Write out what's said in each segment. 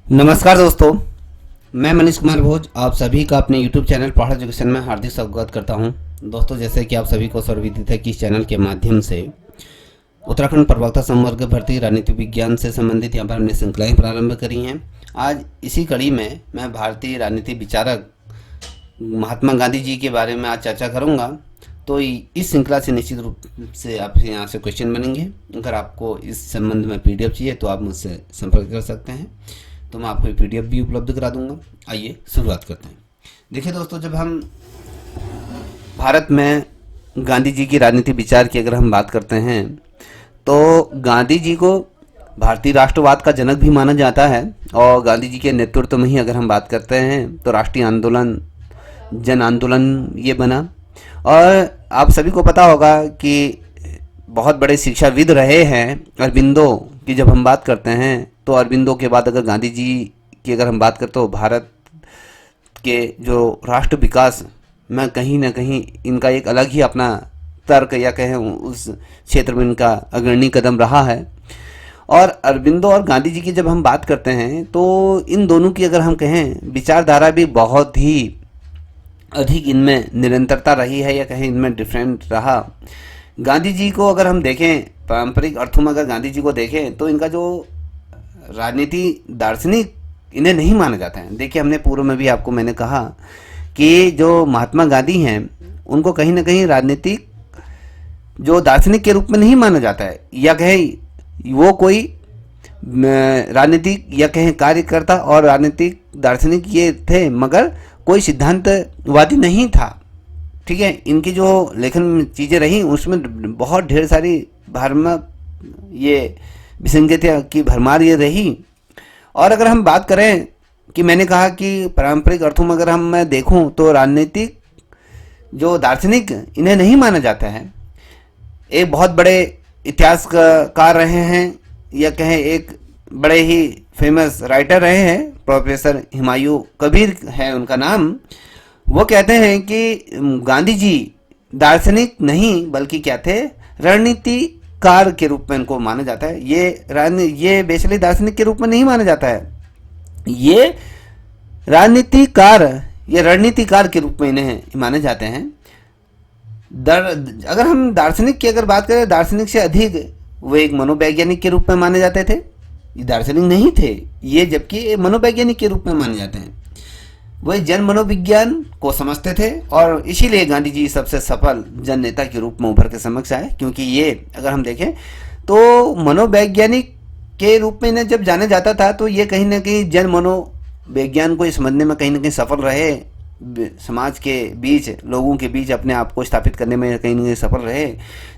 नमस्कार दोस्तों, मैं मनीष कुमार भोज आप सभी का अपने YouTube चैनल पढ़ा एजुकेशन में हार्दिक स्वागत करता हूं। दोस्तों, जैसे कि आप सभी को सर्वविदित है कि इस चैनल के माध्यम से उत्तराखंड प्रवक्ता संवर्ग भर्ती राजनीति विज्ञान से संबंधित यहाँ पर हमने श्रृंखलाएँ प्रारंभ करी हैं। आज इसी कड़ी में मैं भारतीय राजनीति विचारक महात्मा गांधी जी के बारे में आज चर्चा करूँगा। तो इस श्रृंखला से निश्चित रूप से आप यहाँ से क्वेश्चन बनेंगे। अगर आपको इस संबंध में PDF चाहिए तो आप मुझसे संपर्क कर सकते हैं, तो मैं आपको PDF भी उपलब्ध करा दूंगा। आइए शुरुआत करते हैं। देखिए दोस्तों, जब हम भारत में गांधी जी की राजनीति विचार की अगर हम बात करते हैं तो गांधी जी को भारतीय राष्ट्रवाद का जनक भी माना जाता है। और गांधी जी के नेतृत्व में ही अगर हम बात करते हैं तो राष्ट्रीय आंदोलन जन आंदोलन ये बना। और आप सभी को पता होगा कि बहुत बड़े शिक्षाविद रहे हैं अरबिंदो की। जब हम बात करते हैं तो अरबिंदो के बाद अगर गांधी जी की अगर हम बात करते तो भारत के जो राष्ट्र विकास में कहीं ना कहीं इनका एक अलग ही अपना तर्क या कहें उस क्षेत्र में इनका अग्रणी कदम रहा है। और अरबिंदो और गांधी जी की जब हम बात करते हैं तो इन दोनों की अगर हम कहें विचारधारा भी बहुत ही अधिक इनमें निरंतरता रही है या कहें इनमें डिफरेंट रहा। गांधी जी को अगर हम देखें पारंपरिक अर्थों में, अगर गांधी जी को देखें तो इनका जो राजनीति दार्शनिक इन्हें नहीं माना जाता है। देखिए, हमने पूर्व में भी आपको मैंने कहा कि जो महात्मा गांधी हैं उनको कहीं ना कहीं राजनीतिक जो दार्शनिक के रूप में नहीं माना जाता है, या कहें वो कोई राजनीतिक या कहें कार्यकर्ता और राजनीतिक दार्शनिक ये थे, मगर कोई सिद्धांतवादी नहीं था। ठीक है, इनकी जो लेखन चीज़ें रही उसमें बहुत ढेर सारी भ्रामक ये विसंगतियाँ की भरमार ये रही। और अगर हम बात करें कि मैंने कहा कि पारंपरिक अर्थों में अगर हम मैं देखूं तो राजनीतिक जो दार्शनिक इन्हें नहीं माना जाता है। एक बहुत बड़े इतिहासकार रहे हैं या कहें एक बड़े ही फेमस राइटर रहे हैं, प्रोफेसर हुमायूं कबीर है उनका नाम। वो कहते हैं कि गांधी जी दार्शनिक नहीं बल्कि क्या थे, रणनीतिकार के रूप में इनको माना जाता है। ये बेसिकली दार्शनिक के रूप में नहीं माना जाता है, ये राजनीतिकार या रणनीतिकार के रूप में इन्हें माने जाते हैं। अगर हम दार्शनिक की अगर बात करें, दार्शनिक से अधिक वो एक मनोवैज्ञानिक के रूप में माने जाते थे। ये दार्शनिक नहीं थे ये, जबकि मनोवैज्ञानिक के रूप में माने जाते हैं। वह जन मनोविज्ञान को समझते थे और इसीलिए गांधी जी सबसे सफल जन नेता के रूप में उभर के समक्ष आए। क्योंकि ये अगर हम देखें तो मनोवैज्ञानिक के रूप में इन्हें जब जाना जाता था तो ये कहीं ना कहीं जन मनोविज्ञान को समझने में कहीं ना कहीं सफल रहे, समाज के बीच लोगों के बीच अपने आप को स्थापित करने में कहीं ना कहीं सफल रहे।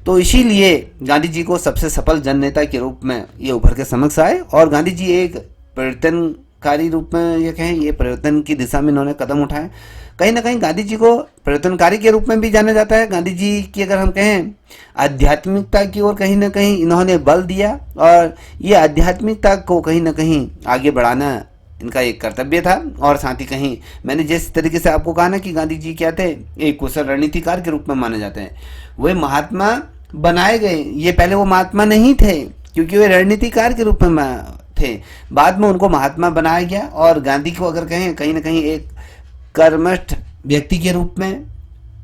तो इसीलिए गांधी जी को सबसे सफल जन नेता के रूप में ये उभर के समक्ष आए। और गांधी जी एक परिवर्तनकारी रूप में ये कहें, ये परिवर्तन की दिशा में इन्होंने कदम उठाए। कहीं ना कहीं गांधी जी को परिवर्तनकारी के रूप में भी जाना जाता है। गांधी जी की अगर हम कहें आध्यात्मिकता की ओर कहीं ना कहीं इन्होंने बल दिया और ये आध्यात्मिकता को कहीं ना कहीं आगे बढ़ाना इनका एक कर्तव्य था। और साथ ही कहीं मैंने जिस तरीके से आपको कहा ना कि गांधी जी क्या थे, एक कुशल रणनीतिकार के रूप में माने जाते हैं। वे महात्मा बनाए गए, ये पहले वो महात्मा नहीं थे क्योंकि वे रणनीतिकार के रूप में थे। बाद में उनको महात्मा बनाया गया और गांधी को अगर कहें कहीं ना कहीं एक कर्मठ व्यक्ति के रूप में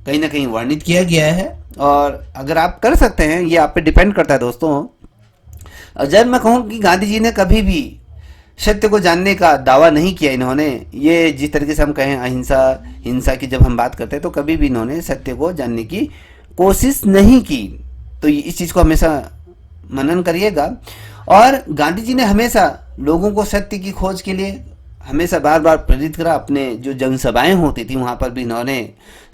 कहीं ना कहीं वर्णित किया गया है। और अगर आप कर सकते हैं, ये आप पे डिपेंड करता है दोस्तों। जब मैं कहूँ कि गांधी जी ने कभी भी सत्य को जानने का दावा नहीं किया, इन्होंने ये जिस तरीके से हम कहें अहिंसा हिंसा की जब हम बात करते हैं तो कभी भी इन्होंने सत्य को जानने की कोशिश नहीं की। तो इस चीज़ को हमेशा मनन करिएगा। और गांधी जी ने हमेशा लोगों को सत्य की खोज के लिए हमेशा बार बार प्रेरित करा। अपने जो जनसभाएं होती थी वहाँ पर भी इन्होंने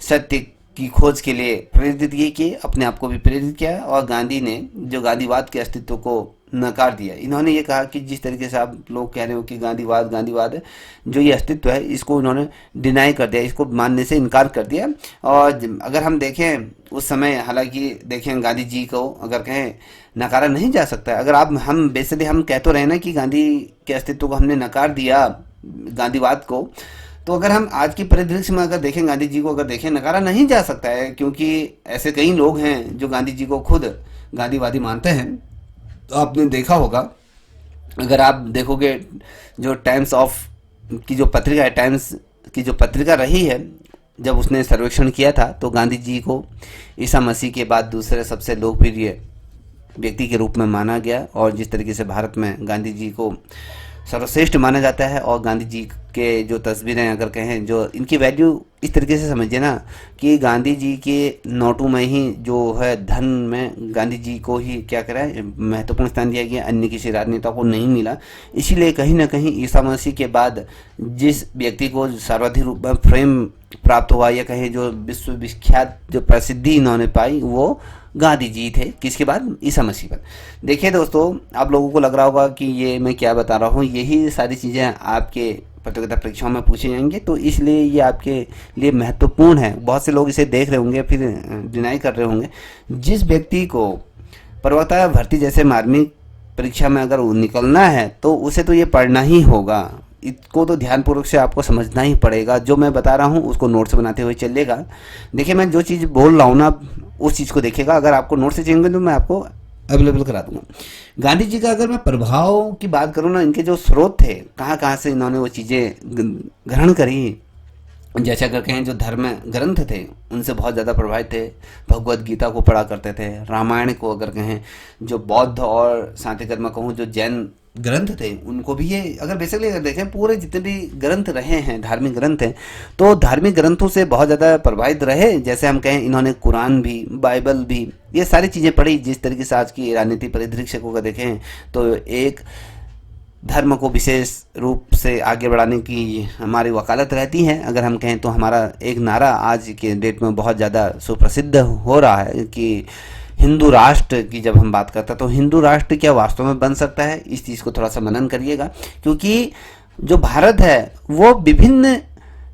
सत्य की खोज के लिए प्रेरित ये किए, अपने आप को भी प्रेरित किया। और गांधी ने जो गांधीवाद के अस्तित्व को नकार दिया। इन्होंने ये कहा कि जिस तरीके से आप लोग कह रहे हो कि गांधीवाद जो ये अस्तित्व है इसको इन्होंने डिनाई कर दिया, इसको मानने से इनकार कर दिया। और अगर हम देखें उस समय, हालांकि देखें गांधी जी को अगर कहें नकारा नहीं जा सकता। अगर हम बेसिकली हम कह तो रहे ना कि गांधी के अस्तित्व को हमने नकार दिया, गांधीवाद को, तो अगर हम आज की परिदृश्य में अगर देखें गांधी जी को अगर देखें, नकारा नहीं जा सकता है। क्योंकि ऐसे कई लोग हैं जो गांधी जी को खुद गांधीवादी मानते हैं। तो आपने देखा होगा अगर आप देखोगे जो टाइम्स ऑफ की जो पत्रिका है, टाइम्स की जो पत्रिका रही है, जब उसने सर्वेक्षण किया था तो गांधी जी को ईसा मसीह के बाद दूसरे सबसे लोकप्रिय व्यक्ति के रूप में माना गया। और जिस तरीके से भारत में गांधी जी को सर्वश्रेष्ठ माना जाता है, और गांधी जी के जो तस्वीरें अगर कहें, जो इनकी वैल्यू इस तरीके से समझिए ना कि गांधी जी के नोटों में ही जो है धन में गांधी जी को ही क्या करा है, महत्वपूर्ण स्थान दिया गया, अन्य किसी राजनेता को नहीं मिला। इसीलिए कहीं ना कहीं ईसा मसीह के बाद जिस व्यक्ति को सर्वाधिक रूप में फ्रेम प्राप्त हुआ, या कहें जो विश्व विख्यात जो प्रसिद्धि इन्होंने पाई, वो गांधी जी थे। किसके बाद? ईसा मसीह पर। देखिए दोस्तों, आप लोगों को लग रहा होगा कि ये मैं क्या बता रहा हूँ, यही सारी चीज़ें आपके प्रतियोगिता परीक्षाओं में पूछे जाएंगे, तो इसलिए ये आपके लिए महत्वपूर्ण है। बहुत से लोग इसे देख रहे होंगे, फिर डिनाई कर रहे होंगे। जिस व्यक्ति को प्रवक्ता भर्ती जैसे मार्मिक परीक्षा में अगर निकलना है तो उसे तो ये पढ़ना ही होगा। इसको तो ध्यानपूर्वक से आपको समझना ही पड़ेगा। जो मैं बता रहा हूँ उसको नोट्स बनाते हुए चलेगा। देखिए, मैं जो चीज़ बोल रहा हूँ ना, उस चीज़ को देखिएगा। अगर आपको नोट्स से चाहिए तो मैं आपको अवेलेबल करा दूंगा। गांधी जी का अगर मैं प्रभाव की बात करूँ ना, इनके जो स्रोत थे, कहाँ कहाँ से इन्होंने वो चीज़ें ग्रहण करी, जैसे अगर कहें जो धर्म ग्रंथ थे उनसे बहुत ज़्यादा प्रभावित थे। भगवत गीता को पढ़ा करते थे, रामायण को अगर कहें, जो बौद्ध और साथ ही मैं कहूँ जो जैन ग्रंथ थे उनको भी, ये अगर बेसिकली अगर देखें पूरे जितने भी ग्रंथ रहे हैं, धार्मिक ग्रंथ हैं, तो धार्मिक ग्रंथों से बहुत ज़्यादा प्रभावित रहे। जैसे हम कहें, इन्होंने कुरान भी, बाइबल भी, ये सारी चीज़ें पढ़ी। जिस तरीके से आज की राजनीति परिदृश्य को देखें तो एक धर्म को विशेष रूप से आगे बढ़ाने की हमारी वकालत रहती है। अगर हम कहें तो हमारा एक नारा आज के डेट में बहुत ज़्यादा सुप्रसिद्ध हो रहा है कि हिंदू राष्ट्र की जब हम बात करते हैं तो हिंदू राष्ट्र क्या वास्तव में बन सकता है, इस चीज़ को थोड़ा सा मनन करिएगा। क्योंकि जो भारत है वो विभिन्न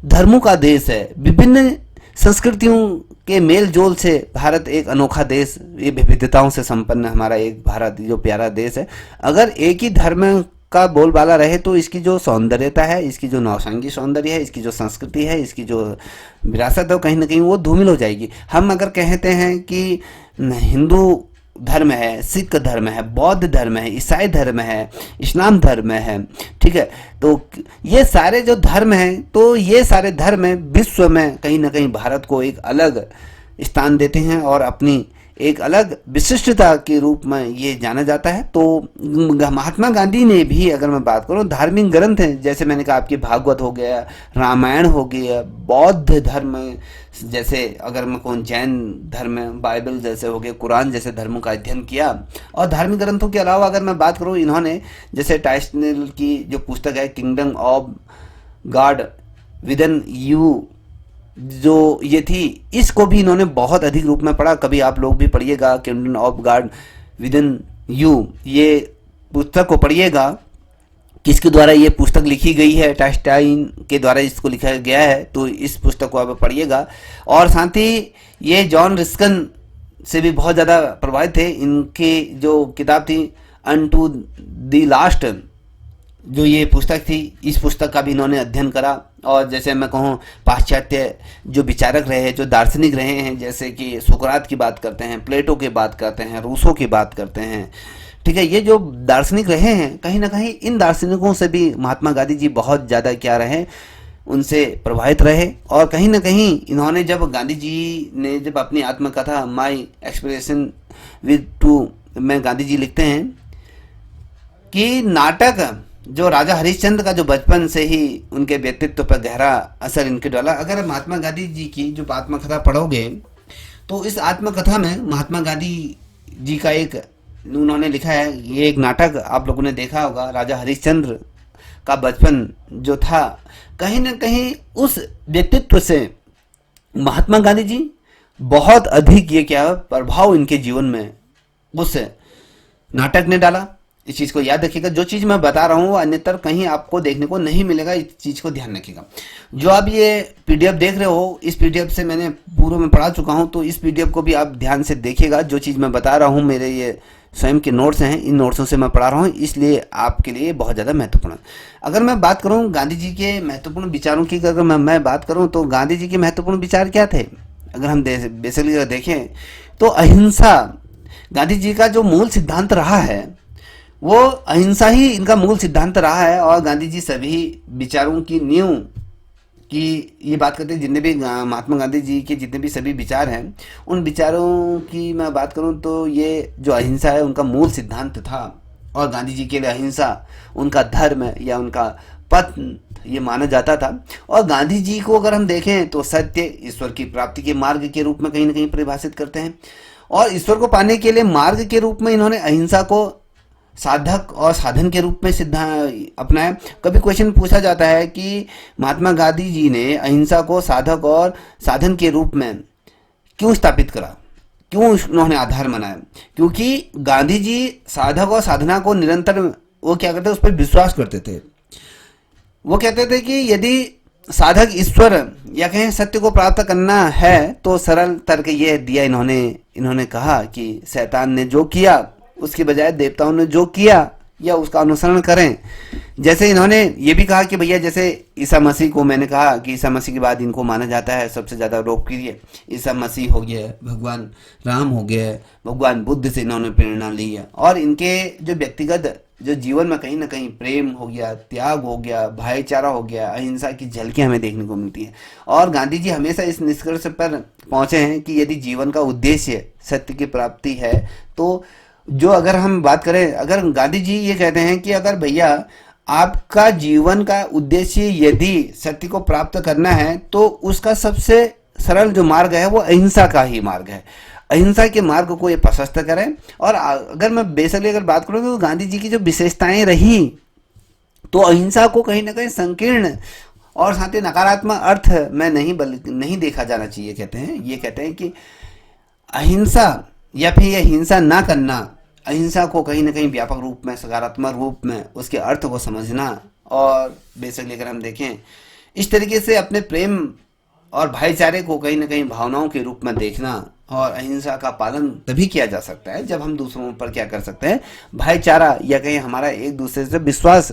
धर्मों का देश है, विभिन्न संस्कृतियों के मेल जोल से भारत एक अनोखा देश, ये विविधताओं से संपन्न हमारा एक भारत जो प्यारा देश है। अगर एक ही धर्म का बोलबाला रहे तो इसकी जो सौंदर्यता है, इसकी जो नौसंगी सौंदर्य है, इसकी जो संस्कृति है, इसकी जो विरासत है, कहीं ना कहीं वो धूमिल हो जाएगी। हम अगर कहते हैं कि हिंदू धर्म है, सिख धर्म है, बौद्ध धर्म है, ईसाई धर्म है, इस्लाम धर्म है, ठीक है, तो ये सारे जो धर्म हैं, तो ये सारे धर्म विश्व में कहीं ना कहीं भारत को एक अलग स्थान देते हैं और अपनी एक अलग विशिष्टता के रूप में ये जाना जाता है। तो महात्मा गांधी ने भी, अगर मैं बात करूं, धार्मिक ग्रंथ हैं, जैसे मैंने कहा आपकी भागवत हो गया, रामायण हो गया, बौद्ध धर्म जैसे अगर मैं कहूँ जैन धर्म, बाइबल जैसे हो गए, कुरान जैसे धर्मों का अध्ययन किया। और धार्मिक ग्रंथों के अलावा अगर मैं बात करूँ, इन्होंने जैसे टाइसनेल की जो पुस्तक है kingdom of God within you, जो ये थी, इसको भी इन्होंने बहुत अधिक रूप में पढ़ा। कभी आप लोग भी पढ़िएगा kingdom of God within you, ये पुस्तक को पढ़िएगा। किसके द्वारा ये पुस्तक लिखी गई है? टाइस्टाइन के द्वारा इसको लिखा गया है, तो इस पुस्तक को आप पढ़िएगा। और साथ ही ये जॉन रस्किन से भी बहुत ज़्यादा प्रभावित थे। इनकी जो किताब थी अनटू द लास्ट, जो ये पुस्तक थी, इस पुस्तक का भी इन्होंने अध्ययन करा। और जैसे मैं कहूँ पाश्चात्य जो विचारक रहे हैं, जो दार्शनिक रहे हैं, जैसे कि सुकरात की बात करते हैं, प्लेटो की बात करते हैं, रूसो की बात करते हैं, ठीक है, ये जो दार्शनिक रहे हैं, कहीं ना कहीं इन दार्शनिकों से भी महात्मा गांधी जी बहुत ज़्यादा क्या रहे, उनसे प्रभावित रहे। और कहीं ना कहीं इन्होंने जब गांधी जी ने जब अपनी आत्मकथा माई एक्सप्रेशन विद टू में गांधी जी लिखते हैं कि नाटक जो राजा हरिश्चंद्र का जो बचपन से ही उनके व्यक्तित्व पर गहरा असर इनके डाला। अगर महात्मा गांधी जी की जो आत्मकथा पढ़ोगे तो इस आत्मकथा में महात्मा गांधी जी का एक उन्होंने लिखा है, ये एक नाटक आप लोगों ने देखा होगा, राजा हरिश्चंद्र का बचपन जो था, कहीं ना कहीं उस व्यक्तित्व से महात्मा गांधी जी बहुत अधिक ये क्या प्रभाव इनके जीवन में उस नाटक ने डाला। इस चीज़ को याद रखिएगा। जो चीज़ मैं बता रहा हूँ वो अन्यतर कहीं आपको देखने को नहीं मिलेगा, इस चीज़ को ध्यान रखिएगा। जो आप ये पीडीएफ देख रहे हो, इस पीडीएफ से मैंने पूर्व में पढ़ा चुका हूँ, तो इस पीडीएफ को भी आप ध्यान से देखिएगा। जो चीज़ मैं बता रहा हूँ मेरे ये स्वयं के नोट्स हैं, इन नोट्सों से मैं पढ़ा रहा हूँ, इसलिए आपके लिए बहुत ज़्यादा महत्वपूर्ण है। अगर मैं बात करूँ गांधी जी के महत्वपूर्ण विचारों की, अगर मैं बात करूँ तो गांधी जी के महत्वपूर्ण विचार क्या थे? अगर हम बेसिकली देखें तो अहिंसा गांधी जी का जो मूल सिद्धांत रहा है, वो अहिंसा ही इनका मूल सिद्धांत रहा है। और गांधी जी सभी विचारों की नींव की ये बात करते हैं। जितने भी महात्मा गांधी जी के जितने भी सभी विचार हैं, उन विचारों की मैं बात करूं तो ये जो अहिंसा है उनका मूल सिद्धांत था। और गांधी जी के लिए अहिंसा उनका धर्म या उनका पथ ये माना जाता था। और गांधी जी को अगर हम देखें तो सत्य ईश्वर की प्राप्ति के मार्ग के रूप में कहीं ना कहीं परिभाषित करते हैं। और ईश्वर को पाने के लिए मार्ग के रूप में इन्होंने अहिंसा को साधक और साधन के रूप में अपनाया। कभी क्वेश्चन पूछा जाता है कि महात्मा गांधी जी ने अहिंसा को साधक और साधन के रूप में क्यों स्थापित करा, क्यों उन्होंने आधार बनाया? क्योंकि गांधी जी साधक और साधना को निरंतर वो क्या करते, उस पर विश्वास करते थे। वो कहते थे कि यदि साधक ईश्वर या कहें सत्य को प्राप्त करना है तो सरल तर्क ये दिया इन्होंने कहा कि शैतान ने जो किया उसके बजाय देवताओं ने जो किया या उसका अनुसरण करें। जैसे इन्होंने ये भी कहा कि भैया जैसे ईसा मसीह को मैंने कहा कि ईसा मसीह के बाद इनको माना जाता है सबसे ज़्यादा लोकप्रिय। ईसा मसीह हो गया, भगवान राम हो गया, भगवान बुद्ध से इन्होंने प्रेरणा ली है। और इनके जो व्यक्तिगत जो जीवन में कहीं ना कहीं प्रेम हो गया, त्याग हो गया, भाईचारा हो गया, अहिंसा की झलकियाँ हमें देखने को मिलती हैं। और गांधी जी हमेशा इस निष्कर्ष पर पहुँचे हैं कि यदि जीवन का उद्देश्य सत्य की प्राप्ति है तो जो अगर हम बात करें, अगर गांधी जी ये कहते हैं कि अगर भैया आपका जीवन का उद्देश्य यदि सत्य को प्राप्त करना है तो उसका सबसे सरल जो मार्ग है वो अहिंसा का ही मार्ग है। अहिंसा के मार्ग को ये प्रशस्त करें। और अगर मैं बेसिकली अगर बात करूँ तो गांधी जी की जो विशेषताएं रही तो अहिंसा को कहीं ना कहीं संकीर्ण और साथ ही नकारात्मक अर्थ में नहीं देखा जाना चाहिए। ये कहते हैं कि अहिंसा या फिर यह हिंसा ना करना, अहिंसा को कहीं ना कहीं व्यापक रूप में, सकारात्मक रूप में उसके अर्थ को समझना। और बेसिकली अगर हम देखें इस तरीके से अपने प्रेम और भाईचारे को कहीं ना कहीं भावनाओं के रूप में देखना। और अहिंसा का पालन तभी किया जा सकता है जब हम दूसरों पर क्या कर सकते हैं, भाईचारा या कहीं हमारा एक दूसरे से विश्वास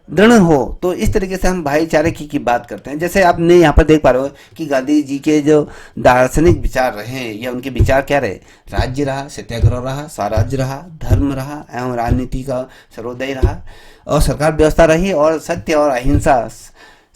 दृढ़ हो। तो इस तरीके से हम भाईचारे की बात करते हैं। जैसे आपने यहाँ पर देख पा रहे हो कि गांधी जी के जो दार्शनिक विचार रहे या उनके विचार क्या रहे, राज्य रहा, सत्याग्रह रहा, स्वराज्य रहा, धर्म रहा एवं राजनीति का सर्वोदय रहा, और सरकार व्यवस्था रही, और सत्य और अहिंसा।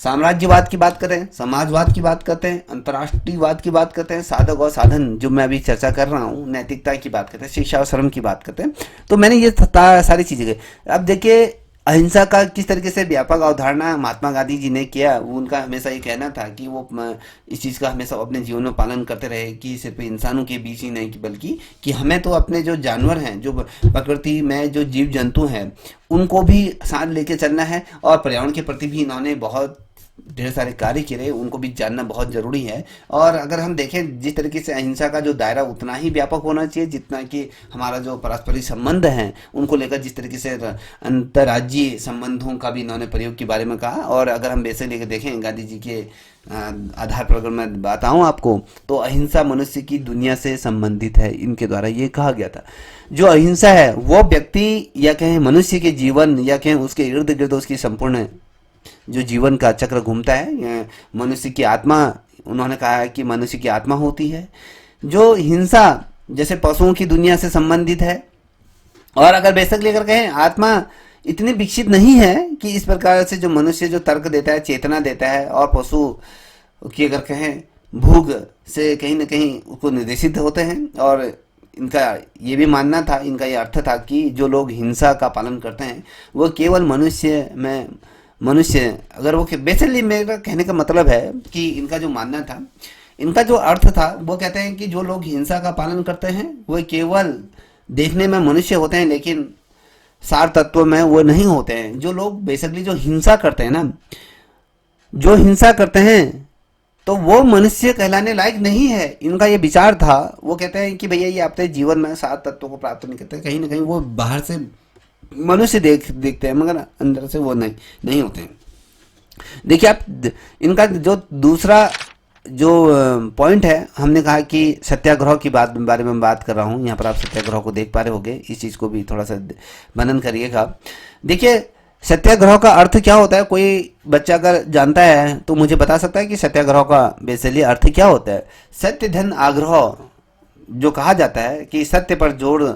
साम्राज्यवाद की बात करें, समाजवाद की बात करते हैं, अंतर्राष्ट्रीयवाद की बात करते हैं, साधक और साधन जो मैं अभी चर्चा कर रहा हूँ, नैतिकता की बात करते हैं, शिक्षा और श्रम की बात करते हैं। तो मैंने ये सारी चीजें। अब देखिए अहिंसा का किस तरीके से व्यापक अवधारणा महात्मा गांधी जी ने किया। उनका हमेशा ये कहना था कि वो इस चीज़ का हमेशा अपने जीवन में पालन करते रहे कि सिर्फ इंसानों के बीच ही नहीं बल्कि कि हमें तो अपने जो जानवर हैं, जो प्रकृति में जो जीव जंतु हैं, उनको भी साथ लेके चलना है। और पर्यावरण के प्रति भी इन्होंने बहुत ढेर सारे कार्य किए, उनको भी जानना बहुत जरूरी है। और अगर हम देखें जिस तरीके से अहिंसा का जो दायरा उतना ही व्यापक होना चाहिए जितना कि हमारा जो पारस्परिक संबंध हैं उनको लेकर जिस तरीके से अंतर्राज्यीय संबंधों का भी इन्होंने प्रयोग के बारे में कहा। और अगर हम वैसे लेकर देखें गांधी जी के आधार पर अगर मैं बताऊं आपको तो अहिंसा मनुष्य की दुनिया से संबंधित है, इनके द्वारा ये कहा गया था। जो अहिंसा है वो व्यक्ति या कहें मनुष्य के जीवन या कहें उसके इर्द गिर्द उसकी संपूर्ण जो जीवन का चक्र घूमता है। मनुष्य की आत्मा, उन्होंने कहा है कि मनुष्य की आत्मा होती है। जो हिंसा जैसे पशुओं की दुनिया से संबंधित है। और अगर बेसिकली अगर कहें आत्मा इतनी विकसित नहीं है कि इस प्रकार से जो मनुष्य जो तर्क देता है, चेतना देता है, और पशु की अगर कहें भूख से कहीं ना कहीं उसको निर्देशित होते हैं। और इनका ये भी मानना था, इनका ये अर्थ था कि जो लोग हिंसा का पालन करते हैं वो केवल मनुष्य अगर वो बेसिकली मेरा कहने का मतलब है कि इनका जो मानना था, इनका जो अर्थ था, वो कहते हैं कि जो लोग हिंसा का पालन करते हैं वो केवल देखने में मनुष्य होते हैं लेकिन सार तत्व में वो नहीं होते हैं। जो लोग बेसिकली जो हिंसा करते हैं ना, जो हिंसा करते हैं तो वो मनुष्य कहलाने लायक नहीं है। इनका ये विचार था। वो कहते हैं कि भैया ये अपने जीवन में सात तत्वों को प्राप्त नहीं करते, कहीं ना कहीं वो बाहर से मनुष्य देखते हैं मगर अंदर से वो नहीं होते हैं। देखिए आप इनका जो दूसरा जो पॉइंट है, हमने कहा कि सत्याग्रह की बारे में बात कर रहा हूँ। यहाँ पर आप सत्याग्रह को देख पा रहे होंगे, इस चीज़ को भी थोड़ा सा मनन करिएगा। देखिए सत्याग्रह का अर्थ क्या होता है, कोई बच्चा अगर जानता है तो मुझे बता सकता है कि सत्याग्रह का बेसिकली अर्थ क्या होता है। सत्य धन आग्रह जो कहा जाता है कि सत्य पर जोर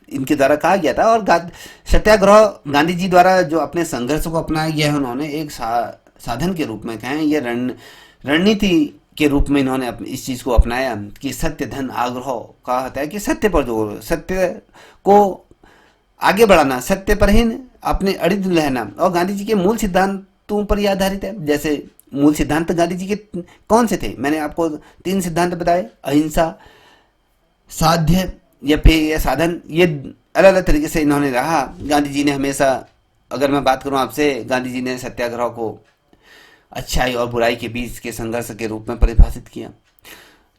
इनके द्वारा कहा गया था। और सत्याग्रह गांधी जी द्वारा जो अपने संघर्ष को अपनाया गया है, उन्होंने एक साधन के रूप में कहें, ये रणनीति के रूप में इन्होंने इस चीज़ को अपनाया कि सत्य धन आग्रह कहा होता है कि सत्य पर जोर, सत्य को आगे बढ़ाना, सत्य पर ही अपने अड़िग रहना। और गांधी जी के मूल सिद्धांतों पर यह आधारित है। जैसे मूल सिद्धांत गांधी जी के कौन से थे? मैंने आपको 3 सिद्धांत बताए, अहिंसा, साध्य या पेय या साधन। ये अलग अलग तरीके से इन्होंने रहा। गांधी जी ने हमेशा, अगर मैं बात करूं आपसे, गांधी जी ने सत्याग्रह को अच्छाई और बुराई के बीच के संघर्ष के रूप में परिभाषित किया।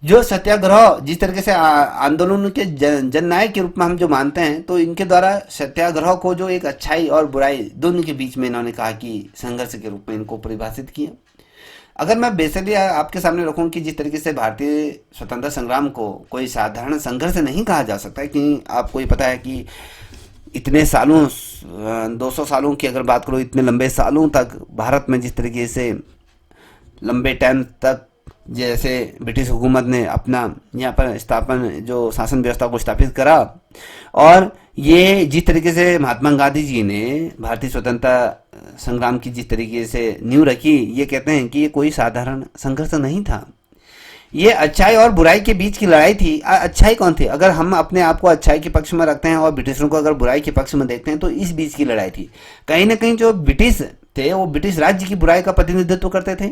जो सत्याग्रह जिस तरीके से आंदोलन के जननायक के रूप में हम जो मानते हैं, तो इनके द्वारा सत्याग्रह को जो एक अच्छाई और बुराई दोनों के बीच में इन्होंने कहा कि संघर्ष के रूप में इनको परिभाषित किया। अगर मैं बेसिकली आपके सामने रखूं कि जिस तरीके से भारतीय स्वतंत्रता संग्राम को कोई साधारण संघर्ष नहीं कहा जा सकता है, कि आपको ये पता है कि इतने सालों, 200 सालों की अगर बात करो, इतने लंबे सालों तक भारत में जिस तरीके से लंबे टाइम तक जैसे ब्रिटिश हुकूमत ने अपना यहाँ पर जो शासन व्यवस्था को स्थापित करा, और ये जिस तरीके से महात्मा गांधी जी ने भारतीय स्वतंत्रता संग्राम की जिस तरीके से नींव रखी, ये कहते हैं कि ये कोई साधारण संघर्ष नहीं था। ये अच्छाई और बुराई के बीच की लड़ाई थी। अच्छाई कौन थी? अगर हम अपने आप को अच्छाई के पक्ष में रखते हैं और ब्रिटिशरों को अगर बुराई के पक्ष में देखते हैं, तो इस बीच की लड़ाई थी। कहीं ना कहीं जो ब्रिटिश थे वो ब्रिटिश राज्य की बुराई का प्रतिनिधित्व करते थे।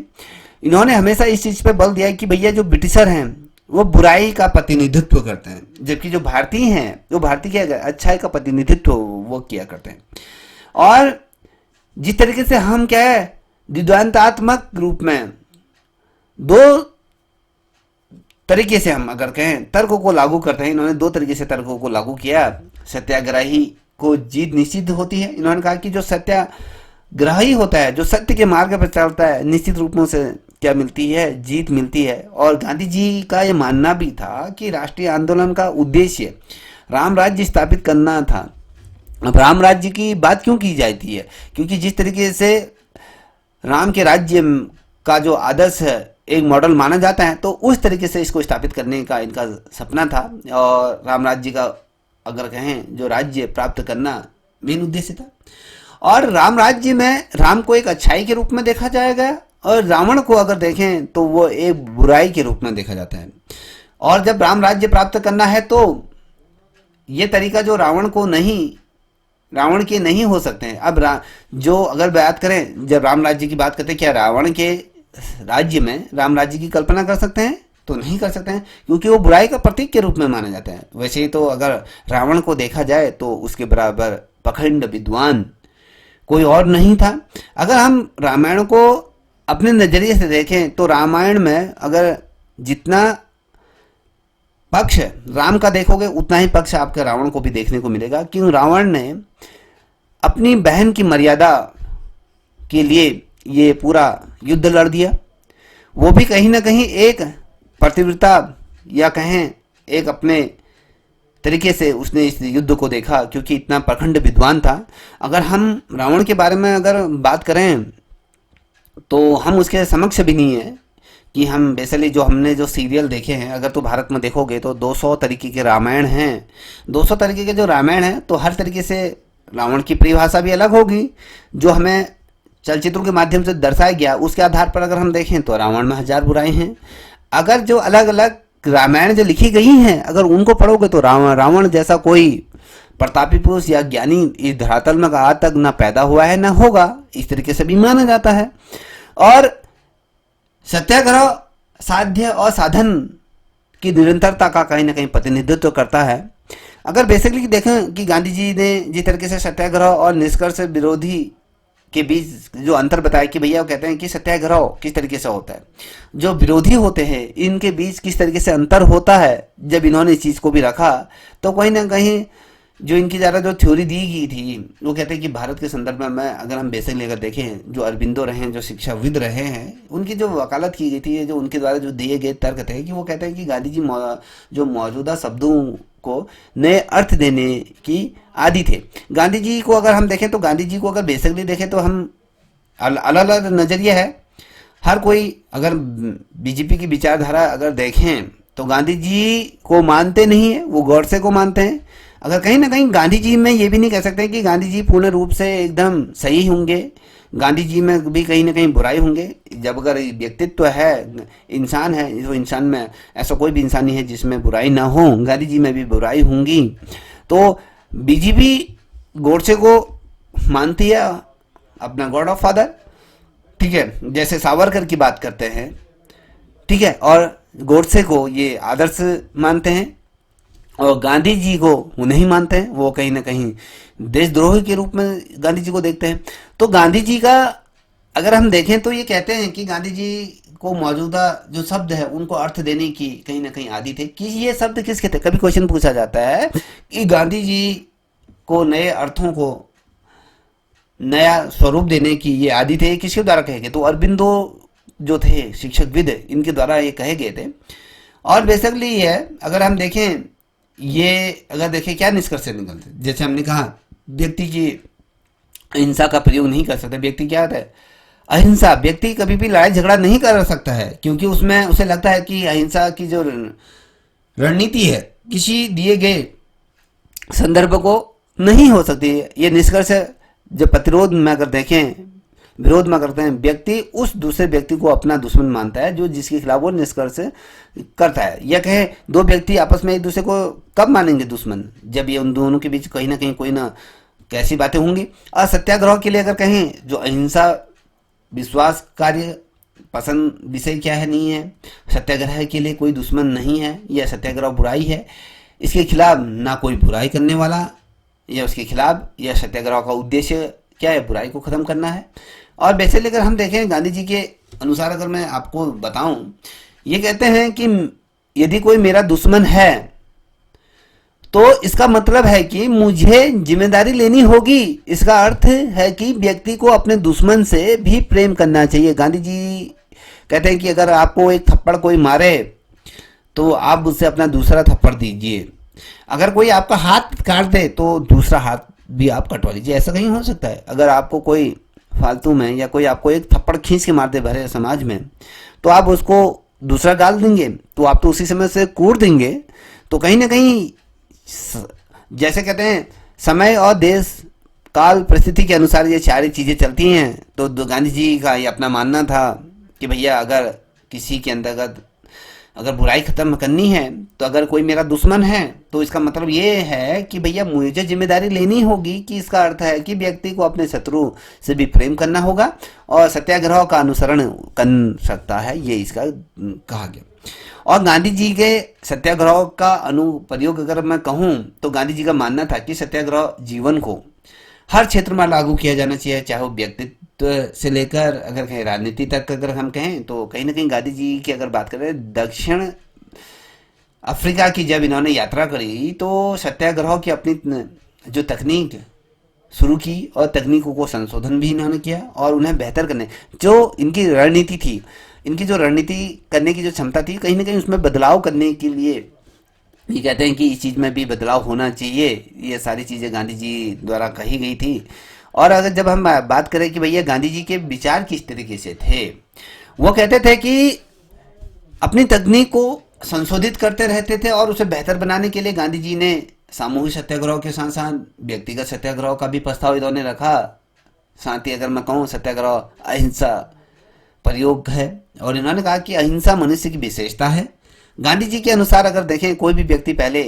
इन्होंने हमेशा इस चीज पे बल दिया कि भैया जो ब्रिटिशर हैं वो बुराई का प्रतिनिधित्व करते हैं, जबकि जो भारतीय हैं वो भारतीय क्या, अच्छाई का प्रतिनिधित्व वो किया करते हैं। और जिस तरीके से हम क्या है, द्वंद्वात्मक रूप में 2 तरीके से हम अगर कहें तर्कों को लागू करते हैं, इन्होंने 2 तरीके से तर्कों को लागू किया। सत्याग्रही को जीत निश्चित होती है। इन्होंने कहा कि जो सत्याग्रही होता है, जो सत्य के मार्ग पर चलता है, निश्चित रूपों से क्या मिलती है, जीत मिलती है। और गांधी जी का ये मानना भी था कि राष्ट्रीय आंदोलन का उद्देश्य राम राज्य स्थापित करना था। अब राम राज्य की बात क्यों की जाती है? क्योंकि जिस तरीके से राम के राज्य का जो आदर्श है, एक मॉडल माना जाता है, तो उस तरीके से इसको स्थापित करने का इनका सपना था। और राम राज्य का अगर कहें जो राज्य प्राप्त करना मेन उद्देश्य था। और राम राज्य में राम को एक अच्छाई के रूप में देखा जाएगा, और रावण को अगर देखें तो वो एक बुराई के रूप में देखा जाता है। और जब राम राज्य प्राप्त करना है, तो ये तरीका जो रावण के नहीं हो सकते हैं। अब जो अगर बात करें, जब राम राज्य की बात करते हैं, क्या रावण के राज्य में राम राज्य की कल्पना कर सकते हैं? तो नहीं कर सकते हैं, क्योंकि वो बुराई का प्रतीक के रूप में माना जाता है। वैसे ही तो अगर रावण को देखा जाए तो उसके बराबर पखंड विद्वान कोई और नहीं था। अगर हम रामायण को अपने नजरिए से देखें, तो रामायण में अगर जितना पक्ष राम का देखोगे, उतना ही पक्ष आपके रावण को भी देखने को मिलेगा। क्यों? रावण ने अपनी बहन की मर्यादा के लिए ये पूरा युद्ध लड़ दिया। वो भी कहीं ना कहीं एक प्रतिव्रता या कहें एक अपने तरीके से उसने इस युद्ध को देखा, क्योंकि इतना प्रखंड विद्वान था। अगर हम रावण के बारे में अगर बात करें, तो हम उसके समक्ष भी नहीं है कि हम बेसिकली हमने जो सीरियल देखे हैं, अगर तो भारत में देखोगे तो 200 तरीके के रामायण हैं। 200 तरीके के जो रामायण हैं, तो हर तरीके से रावण की परिभाषा भी अलग होगी। जो हमें चलचित्रों के माध्यम से दर्शाया गया, उसके आधार पर अगर हम देखें तो रावण में 1000 बुराई हैं। अगर जो अलग अलग रामायण जो लिखी गई हैं, अगर उनको पढ़ोगे तो रावण जैसा कोई प्रतापी पुरुष या ज्ञानी इस धरातल में आज तक ना पैदा हुआ है ना होगा, इस तरीके से भी माना जाता है। और सत्याग्रह साध्य और साधन की निरंतरता का कहीं ना कहीं प्रतिनिधित्व करता है। अगर बेसिकली देखें कि गांधी जी ने जिस तरीके से सत्याग्रह और निष्कर्ष विरोधी के बीच जो अंतर बताया, कि भैया वो कहते हैं कि सत्याग्रह किस तरीके से होता है, जो विरोधी होते हैं इनके बीच किस तरीके से अंतर होता है। जब इन्होंने इस चीज़ को भी रखा, तो कहीं ना कहीं जो इनकी ज़्यादा जो थ्योरी दी गई थी, वो कहते हैं कि भारत के संदर्भ में अगर हम बेसिकली अगर देखें, जो अरबिंदो रहे हैं, जो शिक्षाविद रहे हैं, उनकी जो वकालत की गई थी, जो उनके द्वारा जो दिए गए तर्क थे, कि वो कहते हैं कि गांधी जी जो मौजूदा शब्दों को नए अर्थ देने की आदि थे। गांधी जी को अगर हम देखें, तो गांधी जी को अगर बेसिकली देखें तो हम अलग अलग नज़रिया है। हर कोई अगर बीजेपी की विचारधारा अगर देखें, तो गांधी जी को मानते नहीं है, वो गॉडसे को मानते हैं। अगर कहीं ना कहीं गांधी जी में ये भी नहीं कह सकते कि गांधी जी पूर्ण रूप से एकदम सही होंगे, गांधी जी में भी कहीं ना कहीं बुराई होंगे। जब अगर व्यक्तित्व है, इंसान है, जो इंसान में ऐसा कोई भी इंसान नहीं है जिसमें बुराई ना हो, गांधी जी में भी बुराई होंगी। तो बीजेपी गोडसे को मानती है अपना गॉड ऑफ फादर, ठीक है, जैसे सावरकर की बात करते हैं, ठीक है, और गोडसे को ये आदर्श मानते हैं, और गांधी जी को वो नहीं मानते हैं, वो कहीं ना कहीं देशद्रोही के रूप में गांधी जी को देखते हैं। तो गांधी जी का अगर हम देखें तो ये कहते हैं कि गांधी जी को मौजूदा जो शब्द है उनको अर्थ देने की कहीं ना कहीं आदी थे। कि ये शब्द किसके थे? कभी क्वेश्चन पूछा जाता है कि गांधी जी को नए अर्थों को नया स्वरूप देने की ये आदि थे, किसके द्वारा कहे गए? तो अरबिंदो जो थे शिक्षकविद, इनके द्वारा ये कहे गए थे। और बेसिकली ये है, अगर हम देखें, ये अगर देखें क्या निष्कर्ष से निकलते, जैसे हमने कहा व्यक्ति की अहिंसा का प्रयोग नहीं कर सकते। व्यक्ति क्या है? अहिंसा। व्यक्ति कभी भी लड़ाई झगड़ा नहीं कर सकता है, क्योंकि उसमें उसे लगता है कि अहिंसा की जो रणनीति है किसी दिए गए संदर्भ को नहीं हो सकती है। ये निष्कर्ष जब प्रतिरोध में अगर देखें, विरोध में करते हैं, व्यक्ति उस दूसरे व्यक्ति को अपना दुश्मन मानता है जो जिसके खिलाफ वो निष्कर्ष करता है। या कहे दो व्यक्ति आपस में एक दूसरे को कब मानेंगे दुश्मन? जब ये उन दोनों के बीच कहीं ना कहीं कोई ना कैसी बातें होंगी। और सत्याग्रह के लिए अगर कहें, जो अहिंसा विश्वास कार्य पसंद विषय क्या है, नहीं है, सत्याग्रह के लिए कोई दुश्मन नहीं है, यह सत्याग्रह बुराई है, इसके खिलाफ ना कोई बुराई करने वाला या उसके खिलाफ, यह सत्याग्रह का उद्देश्य क्या है? बुराई को खत्म करना है। और वैसे लेकर हम देखें, गांधी जी के अनुसार अगर मैं आपको बताऊं, ये कहते हैं कि यदि कोई मेरा दुश्मन है तो इसका मतलब है कि मुझे जिम्मेदारी लेनी होगी। इसका अर्थ है कि व्यक्ति को अपने दुश्मन से भी प्रेम करना चाहिए। गांधी जी कहते हैं कि अगर आपको एक थप्पड़ कोई मारे तो आप उससे अपना दूसरा थप्पड़ दीजिए। अगर कोई आपका हाथ काट दे तो दूसरा हाथ भी आप कटवा लीजिए। ऐसा कहीं हो सकता है? अगर आपको कोई फालतू में या कोई आपको एक थप्पड़ खींच के मार दे भरे समाज में, तो आप उसको दूसरा गाल देंगे, तो आप तो उसी समय से कूट देंगे। तो कहीं ना कहीं जैसे कहते हैं समय और देश काल परिस्थिति के अनुसार ये सारी चीज़ें चलती हैं। तो गांधी जी का ये अपना मानना था कि भैया अगर किसी के अंतर्गत अगर बुराई खत्म करनी है, तो अगर कोई मेरा दुश्मन है तो इसका मतलब ये है कि भैया मुझे जिम्मेदारी लेनी होगी। कि इसका अर्थ है कि व्यक्ति को अपने शत्रु से भी प्रेम करना होगा और सत्याग्रह का अनुसरण कर सकता है, ये इसका कहा गया। और गांधी जी के सत्याग्रह का अनुप्रयोग अगर मैं कहूँ तो गांधी जी का मानना था कि सत्याग्रह जीवन को हर क्षेत्र में लागू किया जाना चाहिए, चाहे वो व्यक्तित्व से लेकर अगर कहें राजनीति तक अगर हम कहें। तो कहीं ना कहीं गांधी जी की अगर बात करें, दक्षिण अफ्रीका की जब इन्होंने यात्रा करी तो सत्याग्रह की अपनी जो तकनीक शुरू की और तकनीकों को संशोधन भी इन्होंने किया और उन्हें बेहतर करने जो इनकी रणनीति थी, इनकी जो रणनीति करने की जो क्षमता थी, कहीं ना कहीं उसमें बदलाव करने के लिए ये कहते हैं कि इस चीज़ में भी बदलाव होना चाहिए। ये सारी चीज़ें गांधी जी द्वारा कही गई थी। और अगर जब हम बात करें कि भैया गांधी जी के विचार किस तरीके से थे, वो कहते थे कि अपनी तकनीक को संशोधित करते रहते थे और उसे बेहतर बनाने के लिए गांधी जी ने सामूहिक सत्याग्रह के साथ साथ व्यक्तिगत सत्याग्रह का भी प्रस्ताव इन्होंने रखा। साथ ही अगर मैं कहूँ, सत्याग्रह अहिंसा प्रयोग है और इन्होंने कहा कि अहिंसा मनुष्य की विशेषता है। गांधी जी के अनुसार अगर देखें, कोई भी व्यक्ति पहले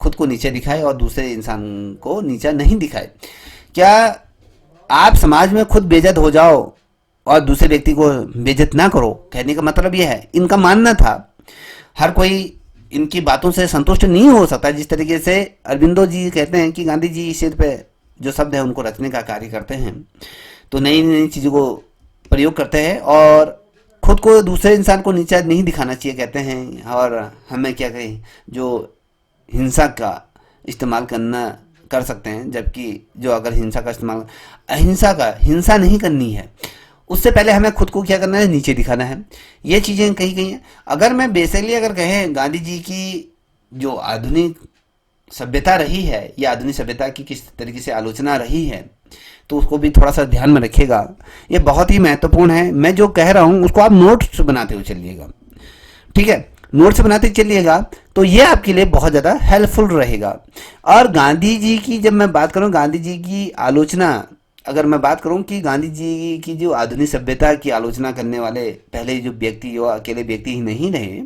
खुद को नीचे दिखाए और दूसरे इंसान को नीचा नहीं दिखाए। क्या आप समाज में खुद बेइज्जत हो जाओ और दूसरे व्यक्ति को बेइज्जत ना करो, कहने का मतलब यह है। इनका मानना था हर कोई इनकी बातों से संतुष्ट नहीं हो सकता। जिस तरीके से अरबिंदो जी कहते हैं कि गांधी जी सिर पे जो शब्द है उनको रचने का कार्य करते हैं, तो नई नई चीज़ों को प्रयोग करते हैं और खुद को दूसरे इंसान को नीचा नहीं दिखाना चाहिए कहते हैं। और हमें क्या कहें, जो हिंसा का इस्तेमाल कर सकते हैं, जबकि जो अगर हिंसा का इस्तेमाल हिंसा नहीं करनी है, उससे पहले हमें खुद को क्या करना है, नीचे दिखाना है। ये चीज़ें कही गई हैं। अगर मैं बेसिकली अगर कहें गांधी जी की जो आधुनिक सभ्यता रही है या आधुनिक सभ्यता की किस तरीके से आलोचना रही है, तो उसको भी थोड़ा सा ध्यान में रखिएगा। ये बहुत ही महत्वपूर्ण है। मैं जो कह रहा हूँ उसको आप नोट्स बनाते हुए चलिएगा, ठीक है। नोट्स बनाते चलिएगा तो ये आपके लिए बहुत ज़्यादा हेल्पफुल रहेगा। और गांधी जी की जब मैं बात करूं, गांधी जी की आलोचना अगर मैं बात करूं कि गांधी जी की जो आधुनिक सभ्यता की आलोचना करने वाले पहले जो व्यक्ति, जो अकेले व्यक्ति ही नहीं रहे,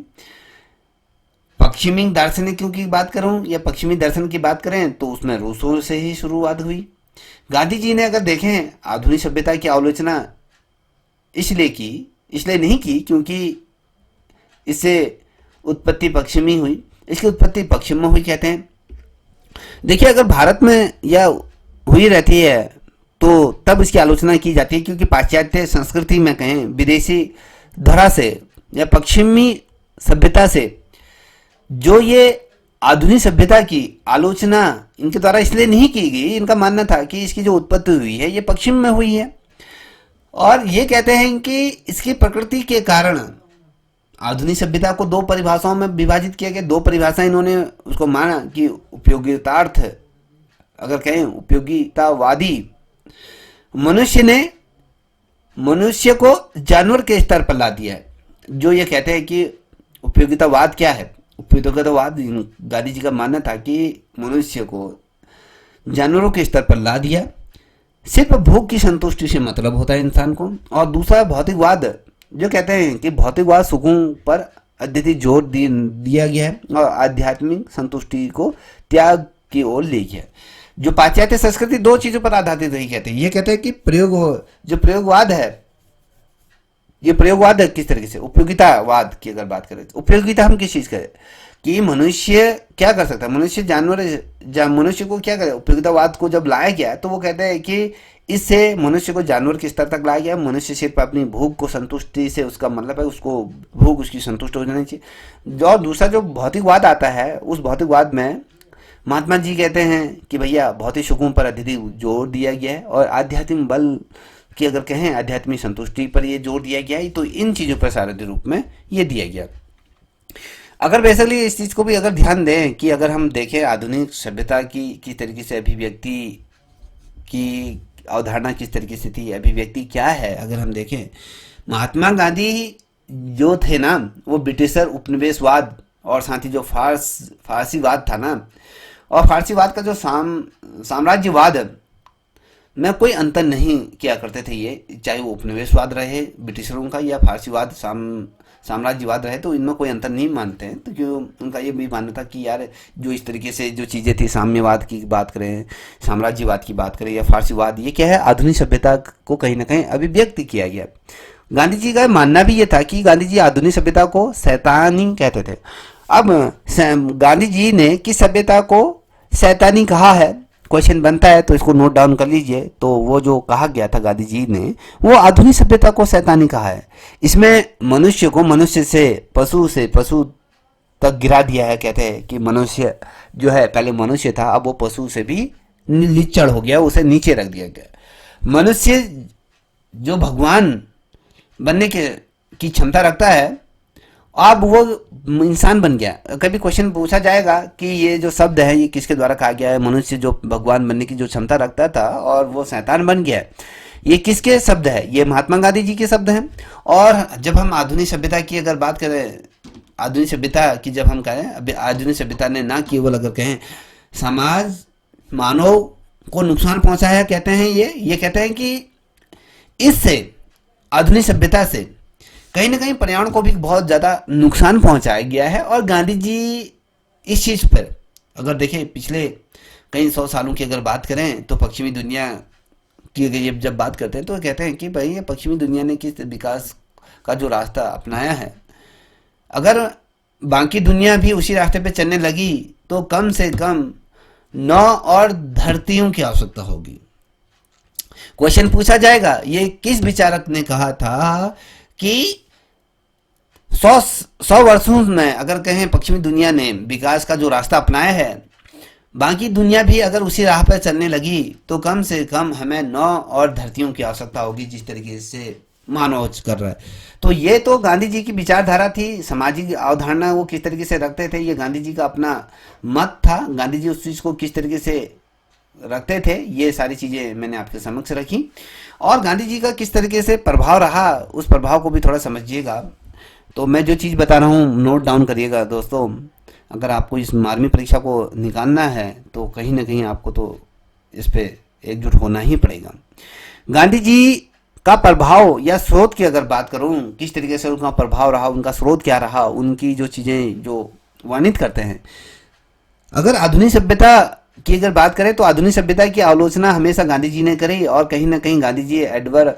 पश्चिमी दार्शनिकों की बात करूं या पश्चिमी दर्शन की बात करें तो उसमें रूसों से ही शुरुआत हुई। गांधी जी ने अगर देखें आधुनिक सभ्यता की आलोचना इसलिए नहीं की क्योंकि इससे उत्पत्ति पश्चिमी हुई, इसकी उत्पत्ति पश्चिम में हुई कहते हैं। देखिए अगर भारत में या हुई रहती है तो तब इसकी आलोचना की जाती है, क्योंकि पाश्चात्य संस्कृति में कहें, विदेशी धरा से या पश्चिमी सभ्यता से जो ये आधुनिक सभ्यता की आलोचना इनके द्वारा इसलिए नहीं की गई, इनका मानना था कि इसकी जो उत्पत्ति हुई है ये पश्चिम में हुई है। और ये कहते हैं कि इसकी प्रकृति के कारण आधुनिक सभ्यता को दो परिभाषाओं में विभाजित किया गया। दो परिभाषा इन्होंने उसको माना कि उपयोगितार्थ, अगर कहें उपयोगितावादी, मनुष्य ने मनुष्य को जानवर के स्तर पर ला दिया है। जो ये कहते हैं कि उपयोगितावाद क्या है, उपयोगितावाद गांधी जी का मानना था कि मनुष्य को जानवरों के स्तर पर ला दिया, सिर्फ भूख की संतुष्टि से मतलब होता है इंसान को। और दूसरा भौतिकवाद, जो कहते हैं कि भौतिकवाद सुखों पर अत्यधिक जोर दिया गया है और आध्यात्मिक संतुष्टि को त्याग की ओर ले गया। जो पाश्चात्य संस्कृति दो चीजों पर आधारित रही कहते हैं। ये कहते हैं कि प्रयोगवाद है, ये प्रयोगवाद है किस तरीके से, उपयोगितावाद की अगर बात करें तो उपयोगिता हम किस चीज करें कि मनुष्य क्या कर सकता है, मनुष्य को क्या करे। उपयोगितावाद को जब लाया गया तो वो कहते हैं कि इससे मनुष्य को जानवर के स्तर तक लाया गया। मनुष्य सिर्फ अपनी भूख को संतुष्टि से, उसका मतलब है उसको भूख उसकी संतुष्ट हो जानी चाहिए। और दूसरा जो भौतिकवाद आता है, उस भौतिकवाद में महात्मा जी कहते हैं कि भैया भौतिक सुखों पर अधिक जोर दिया गया है और आध्यात्मिक बल की अगर कहें आध्यात्मिक संतुष्टि पर ये जोर दिया गया है। तो इन चीज़ों पर सारे रूप में ये दिया गया। अगर बेसिकली इस चीज़ को भी अगर ध्यान दें कि अगर हम देखें आधुनिक सभ्यता की किस तरीके से अभिव्यक्ति की अवधारणा किस तरीके से थी, अभिव्यक्ति क्या है, अगर हम देखें महात्मा गांधी जो थे ना वो ब्रिटिशर उपनिवेशवाद और साथ ही जो फारसीवाद था ना, और फारसीवाद का जो साम्राज्यवाद में कोई अंतर नहीं किया करते थे। ये चाहे वो उपनिवेशवाद रहे ब्रिटिशरों का या फारसीवाद साम्राज्यवाद रहे, तो इनमें कोई अंतर नहीं मानते हैं। तो क्यों उनका ये भी मानना था कि यार जो इस तरीके से जो चीज़ें थी, साम्यवाद की बात करें, साम्राज्यवाद की बात करें या फारसीवाद, ये क्या है आधुनिक सभ्यता को कहीं ना कहीं अभिव्यक्त किया गया। गांधी जी का मानना भी ये था कि गांधी जी आधुनिक सभ्यता को शैतानी कहते थे। अब गांधी जी ने किस सभ्यता को शैतानी कहा है, क्वेश्चन बनता है तो इसको नोट डाउन कर लीजिए। तो वो जो कहा गया था गांधी जी ने, वो आधुनिक सभ्यता को शैतानी कहा है। इसमें मनुष्य को मनुष्य से पशु तक गिरा दिया है। कहते हैं कि मनुष्य जो है पहले मनुष्य था, अब वो पशु से भी निचड़ हो गया, उसे नीचे रख दिया गया। मनुष्य जो भगवान बनने की क्षमता रखता है, अब वो इंसान बन गया। कभी क्वेश्चन पूछा जाएगा कि ये जो शब्द है ये किसके द्वारा कहा गया है, मनुष्य जो भगवान बनने की जो क्षमता रखता था और वो शैतान बन गया, ये किसके शब्द है? ये महात्मा गांधी जी के शब्द हैं। और जब हम आधुनिक सभ्यता की अगर बात करें, आधुनिक सभ्यता की जब हम कहें, आधुनिक सभ्यता ने ना केवल अगर कहें समाज मानव को नुकसान पहुंचाया, कहते हैं ये कहते हैं कि इससे आधुनिक सभ्यता से कहीं ना कहीं पर्यावरण को भी बहुत ज़्यादा नुकसान पहुंचाया गया है। और गांधी जी इस चीज़ पर अगर देखें पिछले कई 100 सालों की अगर बात करें तो पश्चिमी दुनिया की जब बात करते हैं तो कहते हैं कि भाई ये पश्चिमी दुनिया ने किस विकास का जो रास्ता अपनाया है, अगर बाकी दुनिया भी उसी रास्ते पे चलने लगी तो कम से कम 9 और धरतियों की आवश्यकता होगी। क्वेश्चन पूछा जाएगा ये किस विचारक ने कहा था कि 100 वर्षों में अगर कहें पश्चिमी दुनिया ने विकास का जो रास्ता अपनाया है, बाकी दुनिया भी अगर उसी राह पर चलने लगी तो कम से कम हमें 9 और धरतियों की आवश्यकता होगी, जिस तरीके से मानव कर रहा है। तो ये तो गांधी जी की विचारधारा थी, सामाजिक अवधारणा वो किस तरीके से रखते थे, ये गांधी जी का अपना मत था। गांधी जी उस चीज़ को किस तरीके से रखते थे, ये सारी चीज़ें मैंने आपके समक्ष रखी। और गांधी जी का किस तरीके से प्रभाव रहा, उस प्रभाव को भी थोड़ा समझिएगा। तो मैं जो चीज़ बता रहा हूँ नोट डाउन करिएगा दोस्तों। अगर आपको इस 12वीं परीक्षा को निकालना है तो कहीं ना कहीं आपको तो इस पे एकजुट होना ही पड़ेगा। गांधी जी का प्रभाव या स्रोत की अगर बात करूं, किस तरीके से उनका प्रभाव रहा, उनका स्रोत क्या रहा, उनकी जो चीज़ें जो वर्णित करते हैं। अगर आधुनिक सभ्यता की अगर बात करें तो आधुनिक सभ्यता की आलोचना हमेशा गांधी जी ने करी और कहीं ना कहीं गांधी जी एडवर्ड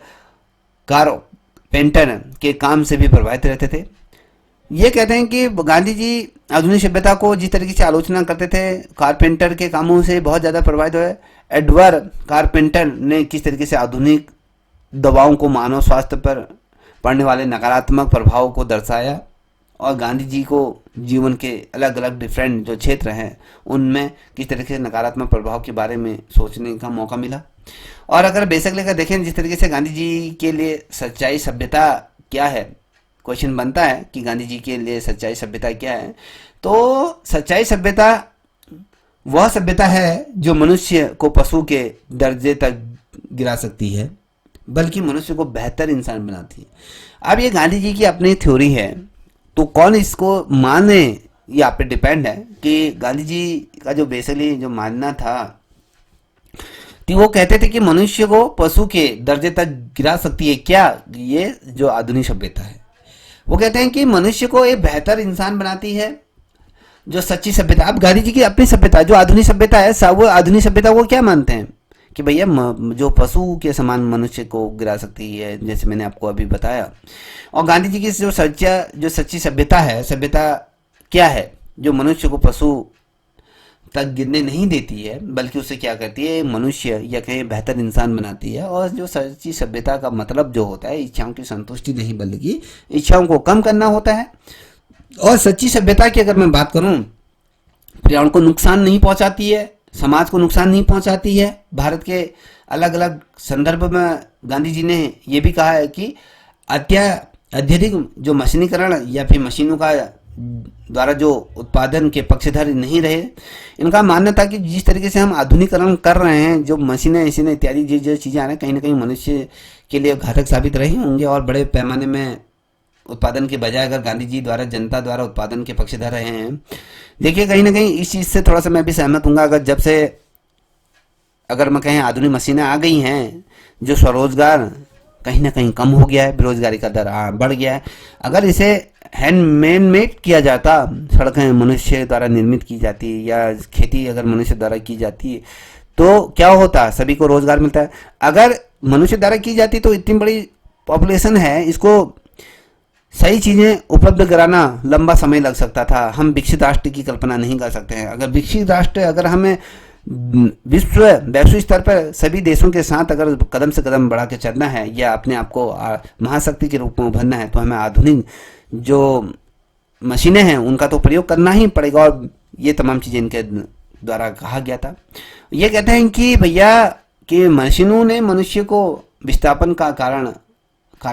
कारपेंटर के काम से भी प्रभावित रहते थे। ये कहते हैं कि गांधी जी आधुनिक सभ्यता को जिस तरीके से आलोचना करते थे, कारपेंटर के कामों से बहुत ज़्यादा प्रभावित हुए। एडवर्ड कारपेंटर ने किस तरीके से आधुनिक दवाओं को मानव स्वास्थ्य पर पड़ने वाले नकारात्मक प्रभाव को दर्शाया और गांधी जी को जीवन के अलग अलग डिफरेंट जो क्षेत्र हैं उनमें किस तरीके से नकारात्मक प्रभाव के बारे में सोचने का मौका मिला। और अगर बेसिक लेकर देखें जिस तरीके से गांधी जी के लिए सच्चाई सभ्यता क्या है, क्वेश्चन बनता है कि गांधी जी के लिए सच्चाई सभ्यता क्या है, तो सच्चाई सभ्यता वह सभ्यता है जो मनुष्य को पशु के दर्जे तक गिरा सकती है बल्कि मनुष्य को बेहतर इंसान बनाती है। अब ये गांधी जी की अपनी थ्योरी है, तो कौन इसको माने ये आप पे डिपेंड है कि गांधी जी का जो बेसिकली जो मानना था कि वो कहते थे कि मनुष्य को पशु के दर्जे तक गिरा सकती है क्या ये जो आधुनिक सभ्यता है। वो कहते हैं कि मनुष्य को एक बेहतर इंसान बनाती है जो सच्ची सभ्यता। अब गांधी जी की अपनी सभ्यता जो आधुनिक सभ्यता है, सब वो आधुनिक सभ्यता वो क्या मानते हैं कि भैया जो पशु के समान मनुष्य को गिरा सकती है, जैसे मैंने आपको अभी बताया। और गांधी जी की जो सच्ची सभ्यता है, सभ्यता क्या है जो मनुष्य को पशु तक गिरने नहीं देती है बल्कि उसे क्या करती है, मनुष्य या कहीं बेहतर इंसान बनाती है। और जो सच्ची सभ्यता का मतलब जो होता है इच्छाओं की संतुष्टि नहीं बल्कि इच्छाओं को कम करना होता है। और सच्ची सभ्यता की अगर मैं बात करूं, पर्यावरण को नुकसान नहीं पहुंचाती है, समाज को नुकसान नहीं पहुंचाती है। भारत के अलग अलग संदर्भ में गांधी जी ने यह भी कहा है कि अत्यधिक जो मशीनीकरण या फिर मशीनों का द्वारा जो उत्पादन के पक्षधर नहीं रहे। इनका मानना था कि जिस तरीके से हम आधुनिकीकरण कर रहे हैं, जो मशीनें इत्यादि जो चीज़ें आ रही हैं, कहीं ना कहीं मनुष्य के लिए घातक साबित रहे होंगे और बड़े पैमाने में उत्पादन के बजाय अगर गांधी जी द्वारा जनता द्वारा उत्पादन के पक्षधर रहे हैं। देखिए कहीं ना कहीं इस चीज़ से थोड़ा सा मैं भी सहमत हूँ। अगर मैं कहें आधुनिक मशीनें आ गई हैं, जो स्वरोजगार कहीं ना कहीं कम हो गया है, बेरोजगारी का दर बढ़ गया है। अगर इसे हैंडमेड किया जाता, सड़कें मनुष्य द्वारा निर्मित की जाती या खेती अगर मनुष्य द्वारा की जाती तो क्या होता, सभी को रोजगार मिलता है। अगर मनुष्य द्वारा की जाती तो इतनी बड़ी पॉपुलेशन है, इसको सही चीज़ें उपलब्ध कराना लंबा समय लग सकता था। हम विकसित राष्ट्र की कल्पना नहीं कर सकते हैं। अगर विकसित राष्ट्र अगर हमें वैश्विक स्तर पर सभी देशों के साथ अगर कदम से कदम बढ़ा के चलना है या अपने आप को महाशक्ति के रूप में उभरना है तो हमें आधुनिक जो मशीनें हैं उनका तो प्रयोग करना ही पड़ेगा। और ये तमाम चीज़ें इनके द्वारा कहा गया था। ये कहते हैं कि भैया कि मशीनों ने मनुष्य को विस्थापन का कारण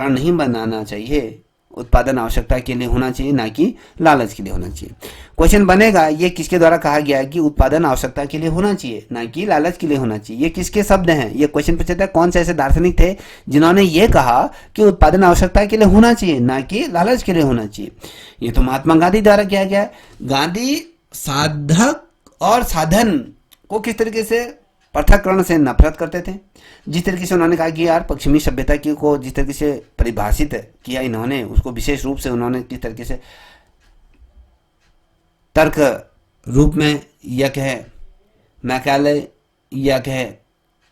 नहीं बनाना चाहिए, उत्पादन आवश्यकता के लिए होना चाहिए, ना कि लालच के लिए होना चाहिए। क्वेश्चन बनेगा ये किसके द्वारा कहा गया है कि उत्पादन आवश्यकता के लिए होना चाहिए ना कि लालच के लिए होना चाहिए। ये किसके शब्द हैं? ये क्वेश्चन पूछता है कौन से ऐसे दार्शनिक थे जिन्होंने ये कहा कि उत्पादन आवश्यकता के लिए होना चाहिए ना कि लालच के लिए होना चाहिए। ये तो महात्मा गांधी द्वारा किया गया है। गांधी साधक और साधन को किस तरीके से पृथक्करण से नफरत करते थे। जिस तरीके से उन्होंने कहा कि यार पश्चिमी सभ्यता की को जिस तरीके से परिभाषित किया इन्होंने, उसको विशेष रूप से उन्होंने किस तरीके से तर्क रूप में या कहे मैकाले या कहे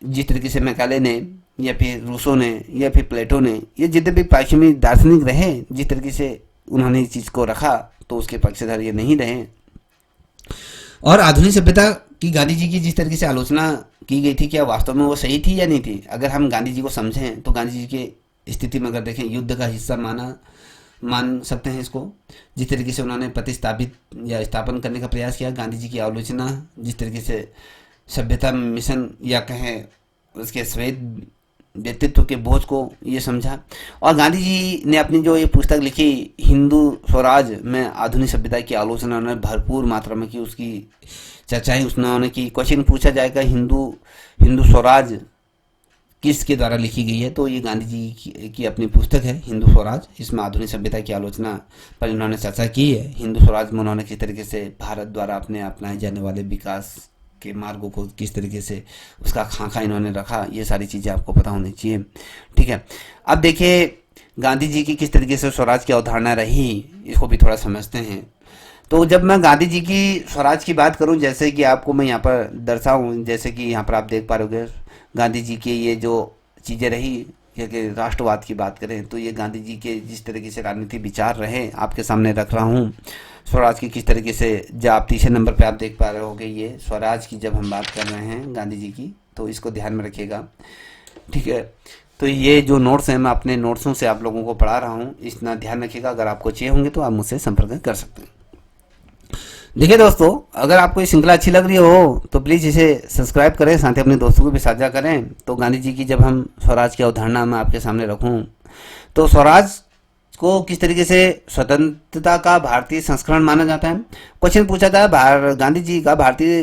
जिस तरीके से मैकाले ने या फिर रूसो ने या फिर प्लेटो ने, ये जितने भी पश्चिमी दार्शनिक रहे जिस तरीके से उन्होंने इस चीज़ को रखा तो उसके पक्षधर ये नहीं रहे। और आधुनिक सभ्यता की गांधी जी की जिस तरीके से आलोचना की गई थी, क्या वास्तव में वो सही थी या नहीं थी? अगर हम गांधी जी को समझें तो गांधी जी की स्थिति में अगर देखें युद्ध का हिस्सा मान सकते हैं इसको। जिस तरीके से उन्होंने प्रतिस्थापित या स्थापन करने का प्रयास किया, गांधी जी की आलोचना जिस तरीके से सभ्यता मिशन या कहें उसके श्वेत व्यक्तित्व के बोझ को ये समझा। और गांधी जी ने अपनी जो ये पुस्तक लिखी हिंदू स्वराज में आधुनिक सभ्यता की आलोचना उन्होंने भरपूर मात्रा में की, उसकी चर्चाएं उन्होंने की। क्वेश्चन पूछा जाएगा हिंदू स्वराज किसके द्वारा लिखी गई है? तो ये गांधी जी की अपनी पुस्तक है हिंदू स्वराज। इसमें आधुनिक सभ्यता की आलोचना पर इन्होंने चर्चा की है। हिंदू स्वराज में उन्होंने किस तरीके से भारत द्वारा अपने अपनाए जाने वाले विकास के मार्गों को किस तरीके से उसका खाका इन्होंने रखा, ये सारी चीज़ें आपको पता होनी चाहिए। ठीक है, अब देखिए गांधी जी की किस तरीके से स्वराज की अवधारणा रही, इसको भी थोड़ा समझते हैं। तो जब मैं गांधी जी की स्वराज की बात करूं, जैसे कि आपको मैं यहाँ पर दर्शाऊं, जैसे कि यहाँ पर आप देख पा रहे हो गांधी जी की ये जो चीज़ें रही, कि राष्ट्रवाद की बात करें तो ये गांधी जी के जिस तरीके से राजनीतिक विचार रहे आपके सामने रख रहा हूँ। स्वराज की किस तरीके से, जब आप तीसरे नंबर पे आप देख पा रहे होगे ये स्वराज की जब हम बात कर रहे हैं गांधी जी की, तो इसको ध्यान में रखिएगा। ठीक है, तो ये जो नोट्स हैं मैं अपने नोट्सों से आप लोगों को पढ़ा रहा हूँ, इतना ध्यान रखिएगा। अगर आपको चाहिए होंगे तो आप मुझसे संपर्क कर सकते हैं। देखिए दोस्तों, अगर आपको ये श्रृंखला अच्छी लग रही हो तो प्लीज़ इसे सब्सक्राइब करें, साथ ही अपने दोस्तों को भी साझा करें। तो गांधी जी की जब हम स्वराज की अवधारणा मैं आपके सामने रखूं, तो स्वराज को किस तरीके से स्वतंत्रता का भारतीय संस्करण माना जाता है। क्वेश्चन पूछा था गांधी जी का भारतीय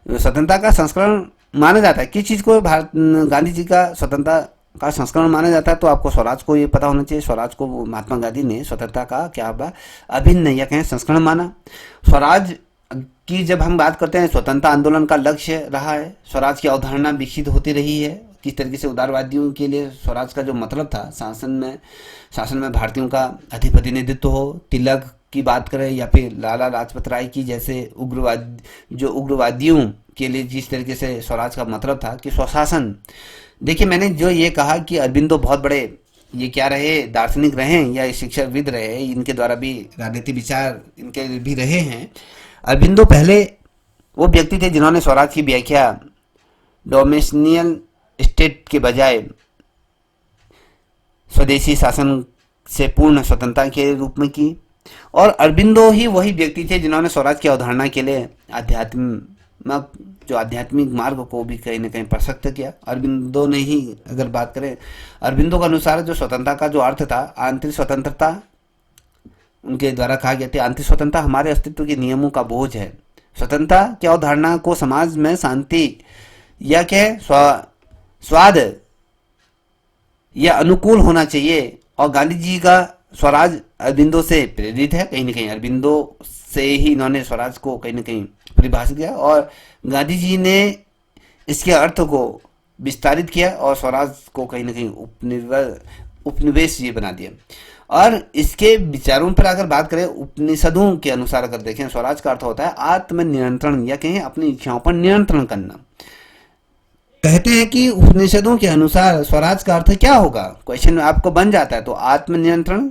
स्वतंत्रता का संस्करण माना जाता है, किस चीज़ को गांधी जी का स्वतंत्रता का संस्करण माना जाता है? तो आपको स्वराज को ये पता होना चाहिए। स्वराज को महात्मा गांधी ने स्वतंत्रता का क्या होगा अभिन्न या कहें संस्करण माना। स्वराज की जब हम बात करते हैं, स्वतंत्रता आंदोलन का लक्ष्य रहा है। स्वराज की अवधारणा विकसित होती रही है। किस तरीके से उदारवादियों के लिए स्वराज का जो मतलब था, शासन में भारतीयों का अधिप्रतिनिधित्व हो। तिलक की बात करें या फिर लाला लाजपत राय की जैसे उग्रवादियों के लिए जिस तरीके से स्वराज का मतलब था कि स्वशासन। देखिए, मैंने जो ये कहा कि अरबिंदो बहुत बड़े ये क्या रहे, दार्शनिक रहे या शिक्षाविद रहे, इनके द्वारा भी राजनीतिक विचार इनके भी रहे हैं। अरबिंदो पहले वो व्यक्ति थे जिन्होंने स्वराज की व्याख्या डोमिनियन स्टेट के बजाय स्वदेशी शासन से पूर्ण स्वतंत्रता के रूप में की। और अरबिंदो ही वही व्यक्ति थे जिन्होंने स्वराज की अवधारणा के लिए आध्यात्मिक मार्ग को भी कहीं ना कहीं प्रशस्त किया। अरबिंदो ने ही अगर बात करें, अरबिंदो के अनुसार जो स्वतंत्रता का जो अर्थ था, आंतरिक स्वतंत्रता उनके द्वारा कहा गया था। आंतरिक स्वतंत्रता हमारे अस्तित्व के नियमों का बोझ है। स्वतंत्रता की अवधारणा को समाज में शांति या क्या स्वाद या अनुकूल होना चाहिए। और गांधी जी का स्वराज अरबिंदो से प्रेरित है। कहीं ना कहीं अरबिंदो से ही इन्होंने स्वराज को कहीं ना कहीं परिभाषित किया और गांधी जी ने इसके अर्थ को विस्तारित किया और स्वराज को कहीं ना कहीं उपनिवेश ये बना दिया। और इसके विचारों पर अगर बात करें, उपनिषदों के अनुसार अगर देखें, स्वराज का अर्थ होता है आत्मनियंत्रण या कहें अपनी इच्छाओं पर नियंत्रण करना। कहते हैं कि उपनिषदों के अनुसार स्वराज का अर्थ क्या होगा, क्वेश्चन आपको बन जाता है। तो आत्मनियंत्रण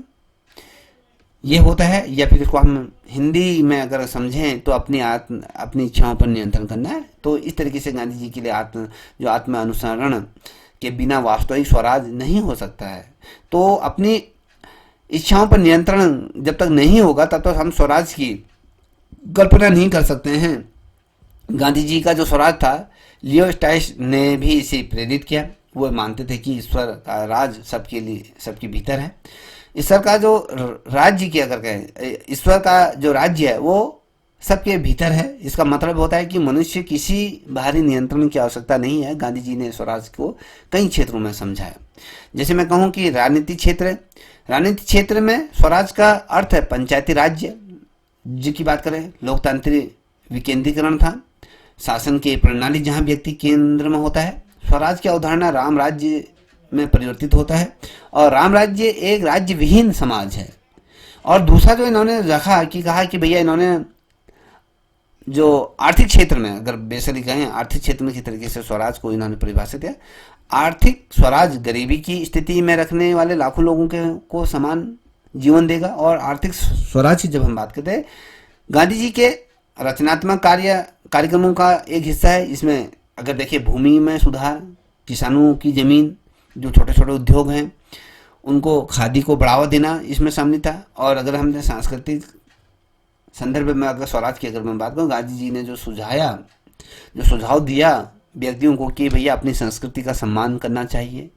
ये होता है, या फिर इसको हम हिंदी में अगर समझें तो अपनी इच्छाओं पर नियंत्रण करना है। तो इस तरीके से गांधी जी के लिए आत्म अनुसरण के बिना वास्तविक स्वराज नहीं हो सकता है। तो अपनी इच्छाओं पर नियंत्रण जब तक नहीं होगा तब तक हम स्वराज की कल्पना नहीं कर सकते हैं। गांधी जी का जो स्वराज था, लियो स्टाइस ने भी इसे प्रेरित किया। वो मानते थे कि ईश्वर का राज सबके भीतर है। ईश्वर का जो राज्य की अगर कहें, ईश्वर का जो राज्य है वो सबके भीतर है। इसका मतलब होता है कि मनुष्य किसी बाहरी नियंत्रण की आवश्यकता नहीं है। गांधी जी ने स्वराज को कई क्षेत्रों में समझाया। जैसे मैं कहूँ कि राजनीतिक क्षेत्र में स्वराज का अर्थ है पंचायती राज्य की बात करें, लोकतांत्रिक विकेंद्रीकरण था, शासन की प्रणाली जहाँ व्यक्ति केंद्र में होता है। स्वराज की अवधारणा राम राज्य में परिवर्तित होता है और राम राज्य एक राज्य विहीन समाज है। और दूसरा जो इन्होंने रखा कि कहा कि भैया इन्होंने जो आर्थिक क्षेत्र में अगर बेसिकली कहें, आर्थिक क्षेत्र में किस तरीके से स्वराज को इन्होंने परिभाषित किया। आर्थिक स्वराज गरीबी की स्थिति में रखने वाले लाखों लोगों को समान जीवन देगा। और आर्थिक स्वराज की जब हम बात करते हैं, गांधी जी के रचनात्मक कार्यक्रमों का एक हिस्सा है। इसमें अगर देखिए भूमि में सुधार, किसानों की जमीन, जो छोटे छोटे उद्योग हैं उनको, खादी को बढ़ावा देना इसमें शामिल था। और अगर हमने सांस्कृतिक संदर्भ में अगर स्वराज की अगर मैं बात करूँ, गांधी जी ने जो सुझाव दिया व्यक्तियों को कि भैया अपनी संस्कृति का सम्मान करना चाहिए।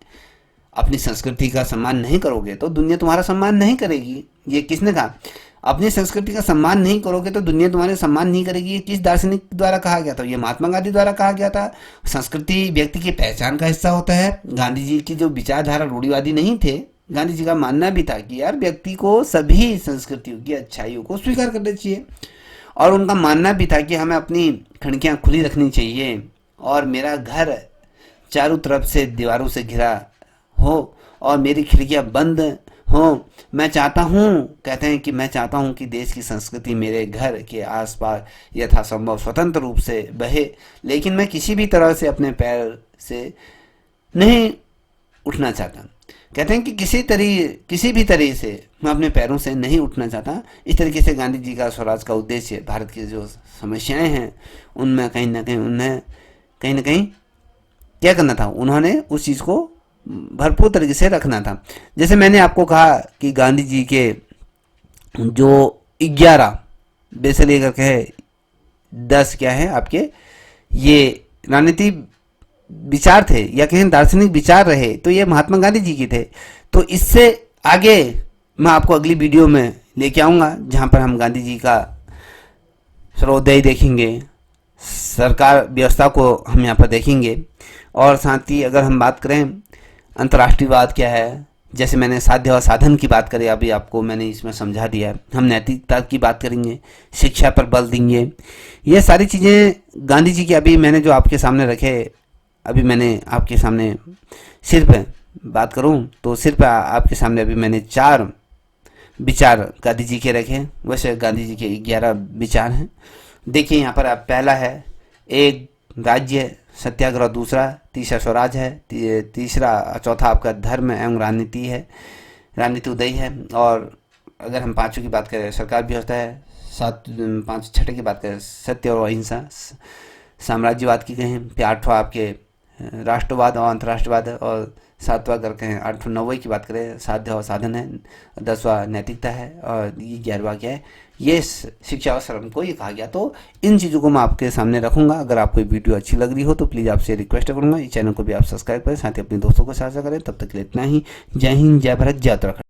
अपनी संस्कृति का सम्मान नहीं करोगे तो दुनिया तुम्हारा सम्मान नहीं करेगी। ये किसने कहा? अपनी संस्कृति का सम्मान नहीं करोगे तो दुनिया तुम्हारे सम्मान नहीं करेगी। ये किस दार्शनिक द्वारा कहा गया था? ये महात्मा गांधी द्वारा कहा गया था। संस्कृति व्यक्ति की पहचान का हिस्सा होता है। गांधी जी की जो विचारधारा रूढ़िवादी नहीं थे, गांधी जी का मानना भी था कि यार व्यक्ति को सभी संस्कृतियों की अच्छाइयों को स्वीकार करना चाहिए, और उनका मानना भी था कि हमें अपनी खिड़कियां खुली रखनी चाहिए और मेरा घर चारों तरफ से दीवारों से घिरा हो और मेरी खिड़कियां बंद हो। मैं चाहता हूँ, कहते हैं कि मैं चाहता हूँ कि देश की संस्कृति मेरे घर के आसपास यथासंभव स्वतंत्र रूप से बहे, लेकिन मैं किसी भी तरह से अपने पैर से नहीं उठना चाहता। कहते हैं कि किसी भी तरह से मैं अपने पैरों से नहीं उठना चाहता। इस तरीके से गांधी जी का स्वराज का उद्देश्य भारत की जो समस्याएं हैं उनमें कहीं ना कहीं क्या करना था, उन्होंने उस चीज़ को भरपूर तरीके से रखना था। जैसे मैंने आपको कहा कि गांधी जी के जो 11 बेसे लेकर के 10 क्या है आपके ये राजनीति विचार थे या कहें दार्शनिक विचार रहे, तो ये महात्मा गांधी जी के थे। तो इससे आगे मैं आपको अगली वीडियो में लेके आऊँगा जहाँ पर हम गांधी जी का सर्वोदय देखेंगे, सरकार व्यवस्था को हम यहाँ पर देखेंगे, और साथ ही अगर हम बात करें अंतर्राष्ट्रीयवाद क्या है, जैसे मैंने साध्य और साधन की बात करी, अभी आपको मैंने इसमें समझा दिया। हम नैतिकता की बात करेंगे, शिक्षा पर बल देंगे। ये सारी चीज़ें गांधी जी की अभी मैंने जो आपके सामने रखे, अभी मैंने आपके सामने सिर्फ बात करूं तो सिर्फ आपके सामने अभी मैंने 4 विचार गांधी जी के रखे। वैसे गांधी जी के 11 विचार हैं। देखिए यहाँ पर आप पहला है एक राज्य सत्याग्रह, दूसरा, तीसरा स्वराज है, चौथा आपका धर्म एवं राजनीति उदय है। और अगर हम 5 की बात करें सरकार व्यवस्था है, 6 की बात करें सत्य और अहिंसा, साम्राज्यवाद की कहें, फिर 8वां आपके राष्ट्रवाद और अंतर्राष्ट्रवाद है, और 7वां अगर कहें 8 9 की बात करें साध्य और साधन है, 10वां नैतिकता है, और ये 11वां क्या है, ये शिक्षा और श्रम को ये कहा गया। तो इन चीज़ों को मैं आपके सामने रखूंगा। अगर आपको वीडियो अच्छी लग रही हो तो प्लीज़ आपसे रिक्वेस्ट करूंगा इस चैनल को भी आप सब्सक्राइब करें, साथ ही अपने दोस्तों को साझा करें। तब तक के लिए इतना ही। जय हिंद, जय भारत, जय उत्तराखंड।